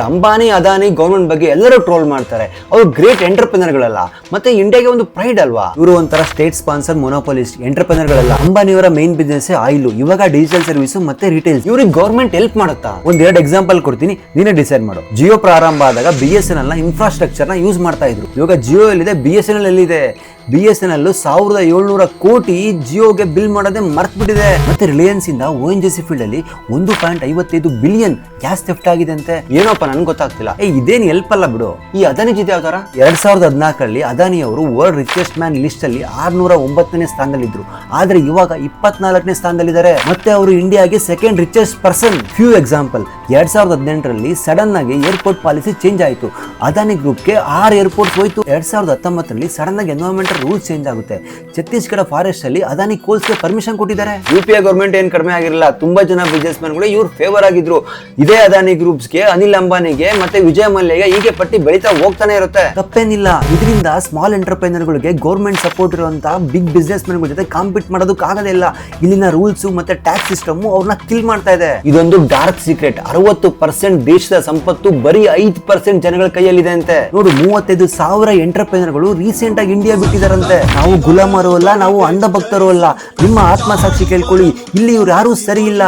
Ambani Adani government ಬಗ್ಗೆ ಎಲ್ಲರೂ troll ಮಾಡ್ತಾರೆ. ಅವರು ಗ್ರೇಟ್ ಎಂಟರ್ಪ್ರಿನರ್ಗಳಲ್ಲ, ಮತ್ತೆ ಇಂಡಿಯಾಗೆ ಒಂದು ಪ್ರೈಡ್ ಅಲ್ವಾ. ಇವರು ಒಂಥರ ಸ್ಟೇಟ್ ಸ್ಪಾನ್ಸರ್ ಮೊನೋಪೊಲಿಸ್ಟ್ ಎಂಟರ್ಪ್ರಿನರ್ಗಳಲ್ಲ. ಅಂಬಾನಿಯವರ ಮೇನ್ ಬಿಸ್ನೆಸ್ ಆಯಿಲ್, ಇವಾಗ ಡಿಜಿಟಲ್ ಸರ್ವಿಸ್ ಮತ್ತೆ ರಿಟೇಲ್. ಇವ್ರಿಗೆ ಗೌರ್ಮೆಂಟ್ ಹೆಲ್ಪ್ ಮಾಡುತ್ತಾ? ಒಂದೆರಡು ಎಕ್ಸಾಂಪಲ್ ಕೊಡ್ತೀನಿ, ನೀನೇ ಡಿಸೈಡ್ ಮಾಡು. ಜಿಯೋ ಪ್ರಾರಂಭ ಆದಾಗ BSNL ನ ಇನ್ಫ್ರಾಸ್ಟ್ರಕ್ಚರ್ ನ ಯೂಸ್ ಮಾಡ್ತಾ ಇದ್ರು. ಇವಾಗ ಜಿಯೋ ಎಲ್ಲಿದೆ, BSNL ಎಲ್ಲಿದೆ? BSNL 1700 ಕೋಟಿ ಜಿಯೋಗೆ ಬಿಲ್ ಮಾಡೋದೇ ಮರ್ತ್ ಬಿಟ್ಟಿದೆ. ಮತ್ತೆ ರಿಲಯನ್ಸ್ ಇಂದ ONGC ಫೀಲ್ಡ್ ಅಲ್ಲಿ 1.55 ಬಿಲಿಯನ್ ಗ್ಯಾಸ್ ಥೆಫ್ಟ್ ಆಗಿದೆ ಅಂತೆ. ಏನೋಪ್ಪ ನನ್ಗೆ ಗೊತ್ತಾಗ್ತಿಲ್ಲ. ಇದೇನು ಹೆಲ್ಪ್ ಅಲ್ಲ ಬಿಡು. ಈ ಅದಾನಿ ಜೊತೆ ಯಾವ ತರ? 2014 ಅದಾನಿ ಅವರು ವರ್ಲ್ಡ್ ರಿಚೆಸ್ಟ್ ಮ್ಯಾನ್ ಲಿಸ್ಟ್ ಅಲ್ಲಿ 609ನೇ ಸ್ಥಾನದಲ್ಲಿದ್ರು. ಆದ್ರೆ ಇವಾಗ 24ನೇ ಸ್ಥಾನದಲ್ಲಿದ್ದಾರೆ. ಮತ್ತೆ ಅವರು ಇಂಡಿಯಾಗೆ second richest person. Few example, 2018ರಲ್ಲಿ ಸಡನ್ ಆಗಿ ಏರ್ಪೋರ್ಟ್ ಪಾಲಿಸಿ ಚೇಂಜ್ ಆಯಿತು. ಅದಾನಿ ಗ್ರೂಪ್ಗೆ 6 ಏರ್ಪೋರ್ಟ್ ಹೋಯ್ತು. 2019ರಲ್ಲಿ ಸಡನ್ ಆಗಿ ಎನ್ವೈರನ್ಮೆಂಟಲ್ ರೂಲ್ಸ್ ಚೇಂಜ್ ಆಗುತ್ತೆ. ಛತ್ತೀಸ್ಗಢ ಫಾರೆಸ್ಟ್ ಅಲ್ಲಿ ಅದಾನಿ ಕೋಲ್ಸ್ಗೆ ಪರ್ಮಿಷನ್ ಕೊಟ್ಟಿದ್ದಾರೆ. UPA ಗವರ್ಮೆಂಟ್ ಏನ್ ಕಡಿಮೆ ಆಗಿರಲಿಲ್ಲ. ತುಂಬಾ ಜನ ಬಿಸಿನೆಸ್ ಮ್ಯಾನ್ ಗಳು ಇವ್ರ ಫೇವರ್ ಆಗಿದ್ರು. ಇದೇ ಅದಾನಿ ಗ್ರೂಪ್ಸ್ಗೆ, ಅನಿಲ್ ಅಂಬಾನಿಗೆ ಮತ್ತೆ ವಿಜಯ್ ಮಲ್ಯಗೆ ಹೀಗೆ ಪಟ್ಟಿ ಬೆಳೀತಾ ಹೋಗ್ತಾನೆ ಇರುತ್ತೆ. ತಪ್ಪೇನಿಲ್ಲ. ಇದರಿಂದ ಸ್ಮಾಲ್ ಎಂಟರ್ಪ್ರೈನರ್ ಗಳಿಗೆ ಗೌರ್ಮೆಂಟ್ ಸಪೋರ್ಟ್ ಇರುವಂತಹ ಬಿಗ್ ಬಿಸಿನೆಸ್ ಮ್ಯಾನ್ ಗಳ ಜೊತೆ ಕಾಂಪೀಟ್ ಮಾಡೋದಕ್ಕೆ ಆಗೋದಿಲ್ಲ. ಇಲ್ಲಿನ ರೂಲ್ಸ್ ಮತ್ತೆ ಟ್ಯಾಕ್ಸ್ ಸಿಸ್ಟಮ್ ಅವ್ರನ್ನ ಕಿಲ್ ಮಾಡ್ತಾ ಇದೆ. ಇದೊಂದು ಡಾರ್ಕ್ ಸೀಕ್ರೆಟ್. 60% ದೇಶದ ಸಂಪತ್ತು ಬರೀ 5% ಜನಗಳ ಕೈಯಲ್ಲಿದೆ ಅಂತೆ. ನೋಡು, 35,000 ಎಂಟರ್ಪ್ರೈನರ್ ಗಳು ರೀಸೆಂಟ್ ಆಗಿ ಇಂಡಿಯಾ ಬಿಟ್ಟಿದಾರಂತೆ. ನಾವು ಗುಲಾಮರು ಅಲ್ಲ, ನಾವು ಅಂಧ ಭಕ್ತರು ಅಲ್ಲ. ನಿಮ್ಮ ಆತ್ಮಸಾಕ್ಷಿ ಕೇಳ್ಕೊಳ್ಳಿ, ಇಲ್ಲಿ ಇವ್ರು ಯಾರು ಸರಿ ಇಲ್ಲ.